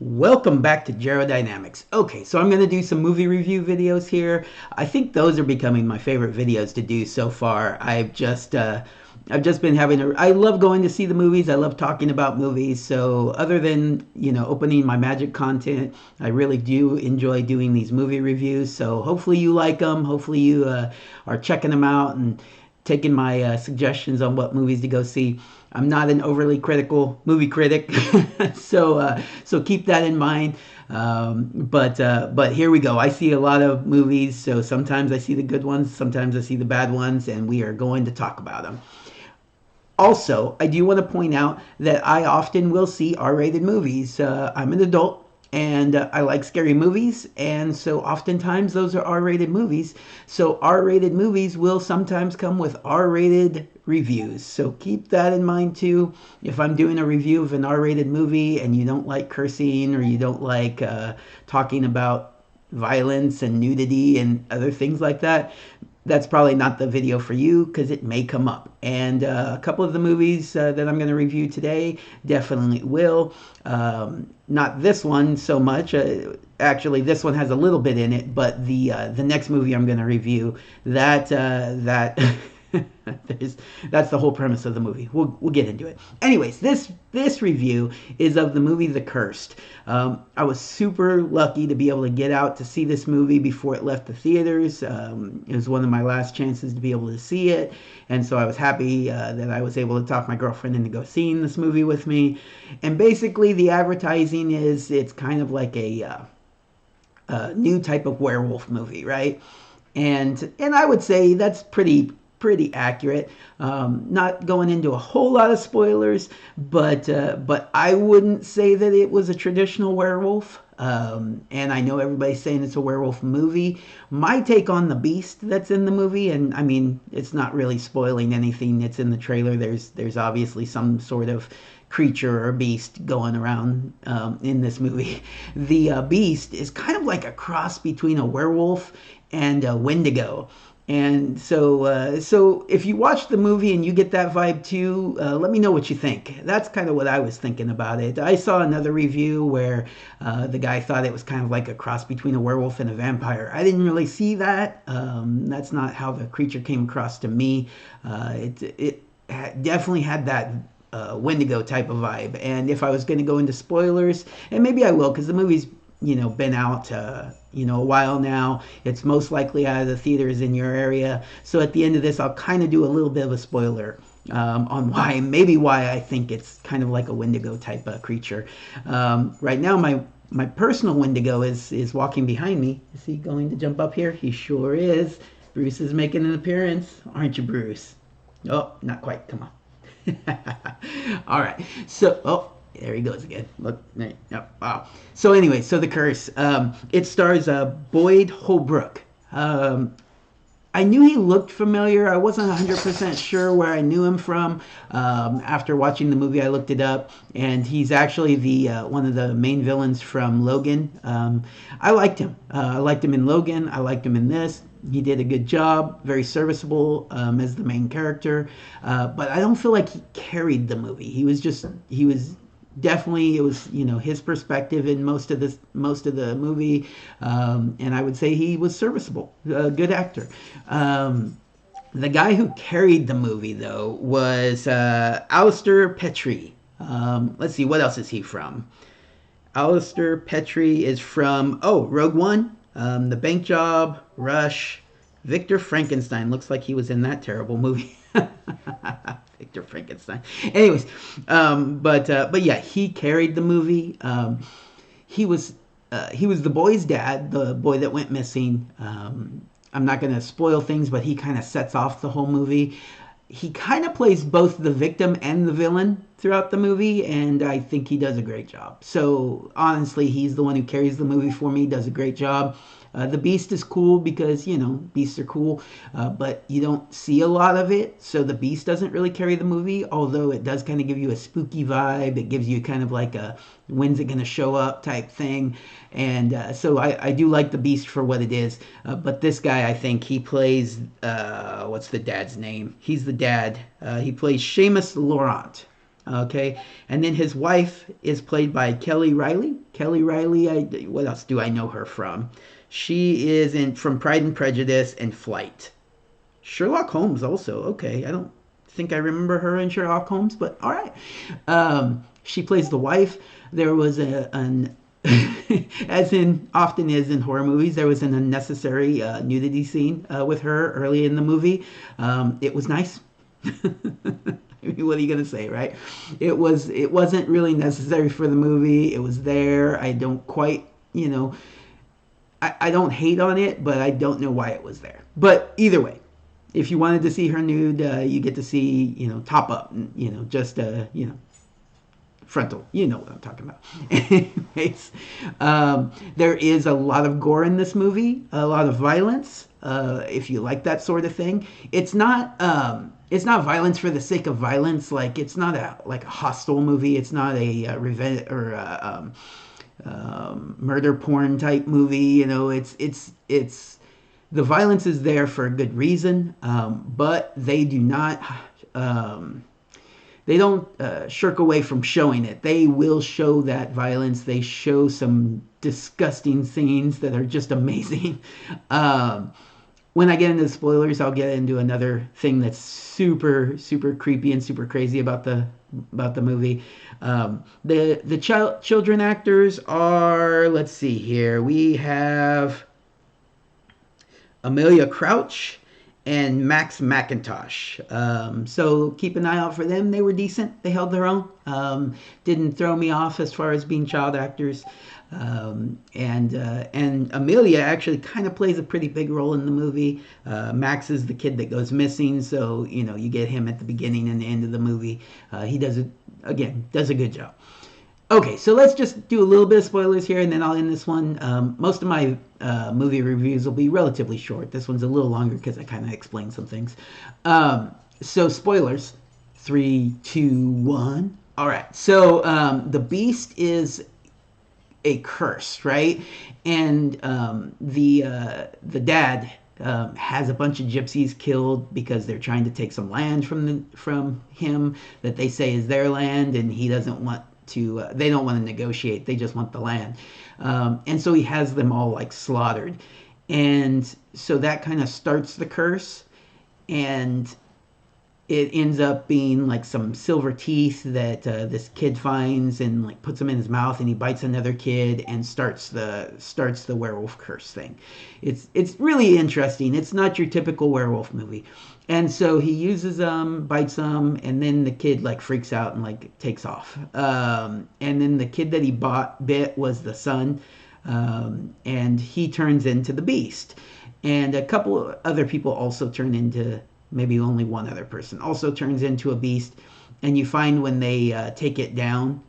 Welcome back to Gerodynamics. Okay, so I'm going to do some movie review videos here. I think those are becoming my favorite videos to do so far. I've just been I love going to see the movies. I love talking about movies. So other than, opening my magic content, I really do enjoy doing these movie reviews. So hopefully you like them. Hopefully you are checking them out and taking my suggestions on what movies to go see. I'm not an overly critical movie critic, so keep that in mind. But here we go. I see a lot of movies, so sometimes I see the good ones, sometimes I see the bad ones, and we are going to talk about them. Also, I do want to point out that I often will see R-rated movies. I'm an adult and I like scary movies, and so oftentimes those are R-rated movies. So R-rated movies will sometimes come with R-rated reviews. So keep that in mind too. If I'm doing a review of an R-rated movie and you don't like cursing or you don't like talking about violence and nudity and other things like that, that's probably not the video for you because it may come up. And a couple of the movies that I'm going to review today definitely will. Not this one so much. Actually, this one has a little bit in it, but the next movie I'm going to review that that's the whole premise of the movie. We'll get into it. Anyways, this review is of the movie The Cursed. I was super lucky to be able to get out to see this movie before it left the theaters. It was one of my last chances to be able to see it, and so I was happy that I was able to talk my girlfriend into go seeing this movie with me. And basically, the advertising is it's kind of like a new type of werewolf movie, right? And I would say that's pretty accurate. Not going into a whole lot of spoilers, but I wouldn't say that it was a traditional werewolf. And I know everybody's saying it's a werewolf movie. My take on the beast that's in the movie, and I mean, it's not really spoiling anything that's in the trailer. There's obviously some sort of creature or beast going around in this movie. The beast is kind of like a cross between a werewolf and a Wendigo. And so if you watch the movie and you get that vibe too, let me know what you think. That's kind of what I was thinking about it. I saw another review where the guy thought it was kind of like a cross between a werewolf and a vampire. I didn't really see that. That's not how the creature came across to me. It definitely had that Wendigo type of vibe. And if I was going to go into spoilers, and maybe I will, because the movie's been out a while now. It's most likely out of the theaters in your area. So at the end of this, I'll kind of do a little bit of a spoiler on why I think it's kind of like a Wendigo type of creature. Right now, my personal Wendigo is walking behind me. Is he going to jump up here? He sure is. Bruce is making an appearance, aren't you, Bruce? Oh, not quite. Come on. All right. So, oh, there he goes again. Look, yep. Wow. So anyway, so The Curse. It stars Boyd Holbrook. I knew he looked familiar. I wasn't 100% sure where I knew him from. After watching the movie, I looked it up, and he's actually the one of the main villains from Logan. I liked him. I liked him in Logan. I liked him in this. He did a good job, very serviceable as the main character. But I don't feel like he carried the movie. He was definitely, it was his perspective in most of the movie, and I would say he was serviceable, a good actor. The guy who carried the movie though was Alistair Petrie. Let's see, what else is he from? Alistair Petrie is from Rogue One, The Bank Job, Rush, Victor Frankenstein. Looks like he was in that terrible movie. Victor Frankenstein. Anyways, but yeah, he carried the movie. He was the boy's dad, the boy that went missing. I'm not going to spoil things, but he kind of sets off the whole movie. He kind of plays both the victim and the villain throughout the movie, and I think he does a great job. So honestly, he's the one who carries the movie for me, does a great job. The Beast is cool because, beasts are cool, but you don't see a lot of it, so the Beast doesn't really carry the movie, although it does kind of give you a spooky vibe. It gives you kind of like a when's it going to show up type thing, and so I do like the Beast for what it is, but this guy, I think he plays, what's the dad's name? He's the dad. He plays Seamus Laurent. Okay, and then his wife is played by Kelly Riley. Kelly Riley, what else do I know her from? She is in from Pride and Prejudice and Flight. Sherlock Holmes also. Okay, I don't think I remember her in Sherlock Holmes, but all right. She plays the wife. There was an as in often is in horror movies, there was an unnecessary nudity scene with her early in the movie. It was nice. What are you gonna say, right? It wasn't really necessary for the movie. It was there. I don't quite, I don't hate on it, but I don't know why it was there. But either way, if you wanted to see her nude, you get to see, top up, just, frontal. You know what I'm talking about. Anyways, there is a lot of gore in this movie, a lot of violence. If you like that sort of thing, it's not violence for the sake of violence. Like it's not a hostile movie. It's not a revenge or murder porn type movie. It's the violence is there for a good reason, but they do not. They don't shirk away from showing it. They will show that violence. They show some disgusting scenes that are just amazing. When I get into the spoilers, I'll get into another thing that's super, super creepy and super crazy about the movie. The children actors are, let's see here. We have Amelia Crouch and Max McIntosh. So keep an eye out for them. They were decent. They held their own. Didn't throw me off as far as being child actors. And Amelia actually kind of plays a pretty big role in the movie. Max is the kid that goes missing, so you get him at the beginning and the end of the movie. He does a good job. Okay, so let's just do a little bit of spoilers here, and then I'll end this one. Most of my movie reviews will be relatively short. This one's a little longer because I kind of explained some things. So spoilers, 3, 2, 1. All right. So the Beast is a curse, right? And the dad has a bunch of gypsies killed because they're trying to take some land from him that they say is their land, and he doesn't want to. They don't want to negotiate. They just want the land, and so he has them all like slaughtered, and so that kind of starts the curse, and it ends up being like some silver teeth that this kid finds and like puts them in his mouth, and he bites another kid and starts the werewolf curse thing. It's really interesting. It's not your typical werewolf movie. And so he uses them, bites them, and then the kid like freaks out and like takes off. And then the kid that he bit was the son, and he turns into the Beast. And a couple of other people also turn into, maybe only one other person also turns into a beast. And you find when they take it down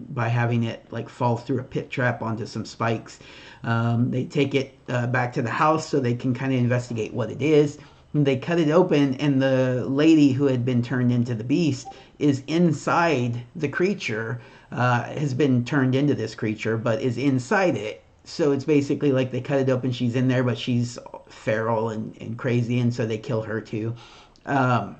by having it like fall through a pit trap onto some spikes, they take it back to the house so they can kind of investigate what it is. They cut it open, and the lady who had been turned into the Beast is inside the creature, has been turned into this creature, but is inside it. So it's basically like they cut it open, she's in there, but she's feral and crazy, and so they kill her too. So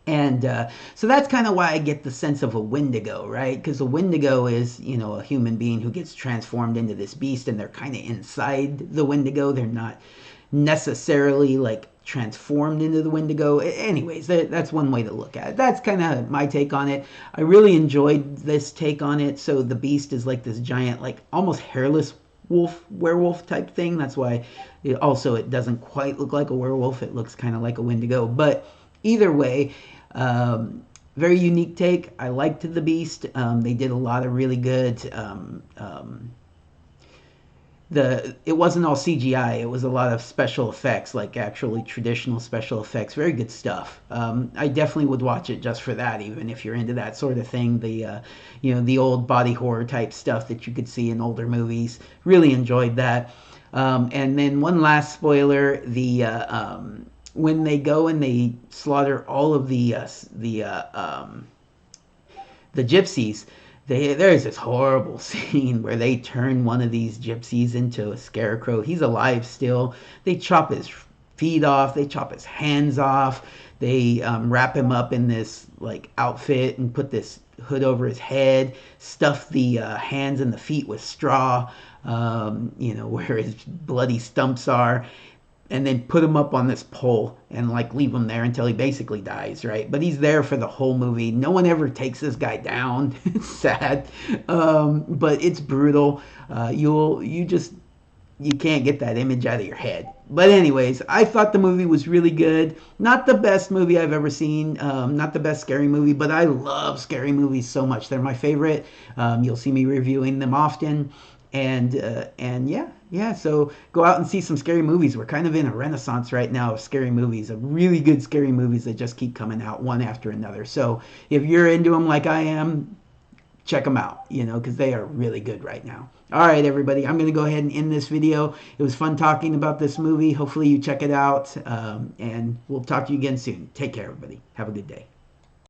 that's kind of why I get the sense of a Wendigo, right? Because a Wendigo is, a human being who gets transformed into this beast, and they're kind of inside the Wendigo. They're not necessarily like transformed into the Wendigo. Anyways, that's one way to look at it. That's kind of my take on it. I really enjoyed this take on it. So the Beast is like this giant, like almost hairless werewolf type thing. That's why it doesn't quite look like a werewolf. It looks kind of like a Wendigo. But either way, very unique take. I liked the Beast. They did a lot of really good it wasn't all CGI. It was a lot of special effects, like actually traditional special effects. Very good stuff. I definitely would watch it just for that, even if you're into that sort of thing. The old body horror type stuff that you could see in older movies. Really enjoyed that. And then one last spoiler: when they go and they slaughter all of the gypsies. There's this horrible scene where they turn one of these gypsies into a scarecrow. He's alive still. They chop his feet off, they chop his hands off, they wrap him up in this like outfit and put this hood over his head, stuff the hands and the feet with straw, where his bloody stumps are, and then put him up on this pole and like leave him there until he basically dies, right? But he's there for the whole movie. No one ever takes this guy down. It's sad, but it's brutal. You can't get that image out of your head. But anyways, I thought the movie was really good. Not the best movie I've ever seen. Not the best scary movie, but I love scary movies so much. They're my favorite. You'll see me reviewing them often. And yeah. So go out and see some scary movies. We're kind of in a renaissance right now of scary movies, of really good scary movies that just keep coming out one after another. So if you're into them like I am, check them out, because they are really good right now. All right, everybody, I'm going to go ahead and end this video. It was fun talking about this movie. Hopefully you check it out, and we'll talk to you again soon. Take care, everybody. Have a good day.